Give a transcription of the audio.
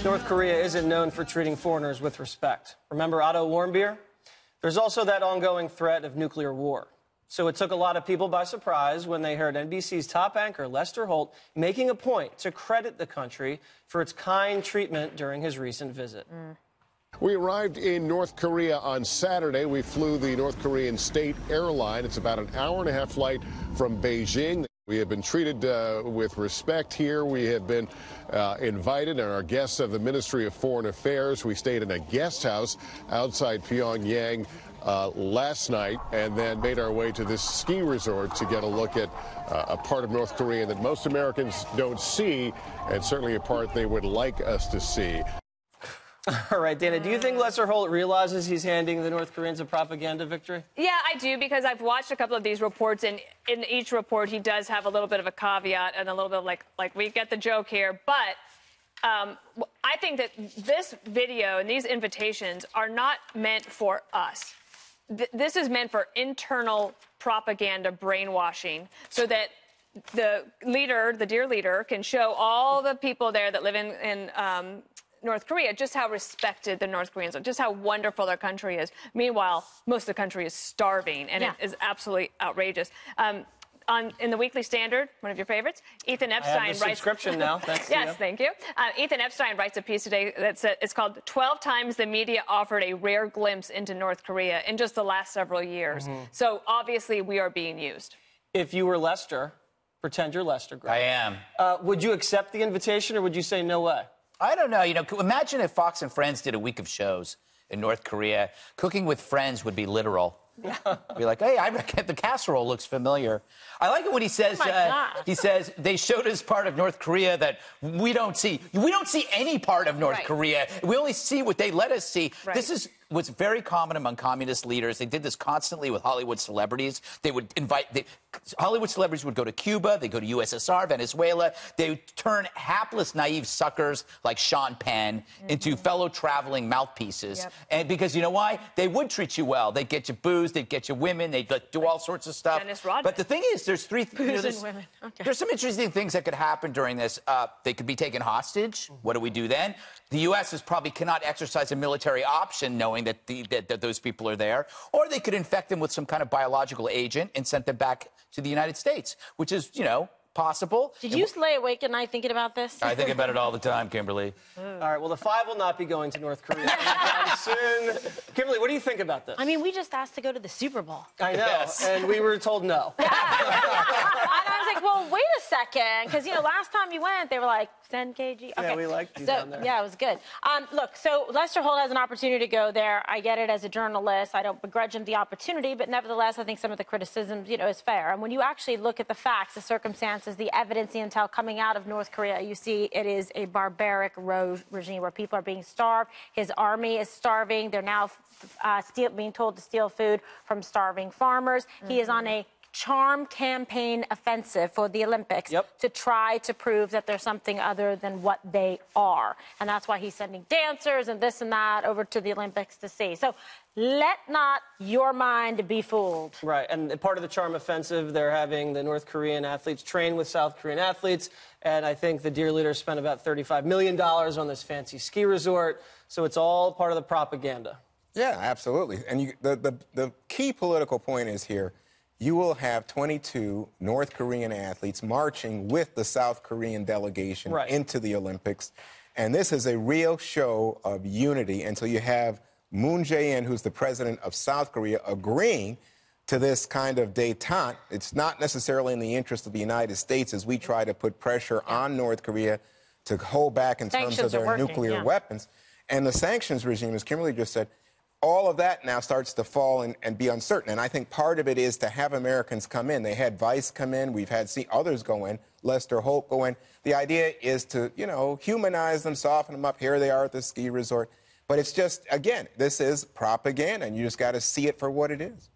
North Korea isn't known for treating foreigners with respect. Remember Otto Warmbier? There's also that ongoing threat of nuclear war. So it took a lot of people by surprise when they heard NBC's top anchor, Lester Holt, making a point to credit the country for its kind treatment during his recent visit. We arrived in North Korea on Saturday. We flew the North Korean state airline. It's about an hour-and-a-half flight from Beijing. We have been treated with respect here. We have been invited, and our guests of the Ministry of Foreign Affairs. We stayed in a guest house outside Pyongyang last night, and then made our way to this ski resort to get a look at a part of North Korea that most Americans don't see, and certainly a part they would like us to see. All right, Dana, do you think Lester Holt realizes he's handing the North Koreans a propaganda victory? Yeah, I do, because I've watched a couple of these reports, and in each report he does have a little bit of a caveat and a little bit of like we get the joke here. But I think that this video and these invitations are not meant for us. This is meant for internal propaganda brainwashing, so that the leader, the dear leader, can show all the people there that live in North Korea just how respected the North Koreans are, just how wonderful their country is. Meanwhile, most of the country is starving, and it is absolutely outrageous. In the Weekly Standard, one of your favorites, Ethan Epstein I have the subscription now. Thanks. Yes, thank you. Ethan Epstein writes a piece today it's called 12 times the media offered a rare glimpse into North Korea in just the last several years. So obviously we are being used. If you were Lester, pretend you're Lester, Greg. I am. Would you accept the invitation, or would you say no way? I don't know. You know, imagine if Fox and Friends did a week of shows in North Korea. Cooking with Friends would be literal. Be like, hey, I reckon the casserole looks familiar. I like it when he says, he says they showed us part of North Korea that we don't see. We don't see any part of North Korea. We only see what they let us see. This is what's very common among communist leaders. They did this constantly with Hollywood celebrities. They would Hollywood celebrities would go to Cuba. They go to USSR, Venezuela. They would turn hapless, naive suckers like Sean Penn into fellow traveling mouthpieces. And because you know why? They would treat you well. They'd get you booze. They'd get you women. They'd do all sorts of stuff. But the thing is, there's there's some interesting things that could happen during this. They could be taken hostage. What do we do then? The U.S. probably cannot exercise a military option knowing that, that those people are there. Or they could infect them with some kind of biological agent and send them back to the United States, which is, you know, possible. Did you lay awake at night thinking about this? I think about it all the time, Kimberly. All right, well, the five will not be going to North Korea anytime soon. Kimberly, what do you think about this? I mean, we just asked to go to the Super Bowl. I know, and we were told no. And I was like, well, wait a second, because, you know, last time you went, they were like, send KG. Okay. Yeah, we liked you down there. Yeah, it was good. Look, so Lester Holt has an opportunity to go there. I get it as a journalist. I don't begrudge him the opportunity, but nevertheless, I think some of the criticism, you know, is fair. And when you actually look at the facts, the circumstances, the evidence, the intel coming out of North Korea, you see it is a barbaric regime where people are being starved. His army is starving. They're now being told to steal food from starving farmers. He is on a charm campaign offensive for the Olympics to try to prove that there's something other than what they are. And that's why he's sending dancers and this and that over to the Olympics to see. So let not your mind be fooled. Right, and part of the charm offensive, they're having the North Korean athletes train with South Korean athletes, and I think the dear leader spent about $35 million on this fancy ski resort, so it's all part of the propaganda. Yeah, absolutely. And the key political point is here, you will have 22 North Korean athletes marching with the South Korean delegation into the Olympics. And this is a real show of unity. And so you have Moon Jae-in, who's the president of South Korea, agreeing to this kind of détente. It's not necessarily in the interest of the United States as we try to put pressure on North Korea to hold back in terms of their nuclear weapons. And the sanctions regime, as Kimberly just said, all of that now starts to fall and be uncertain. And I think part of it is to have Americans come in. They had Vice come in. We've had others go in, Lester Holt go in. The idea is to, you know, humanize them, soften them up. Here they are at the ski resort. But it's just, again, this is propaganda, and you just got to see it for what it is.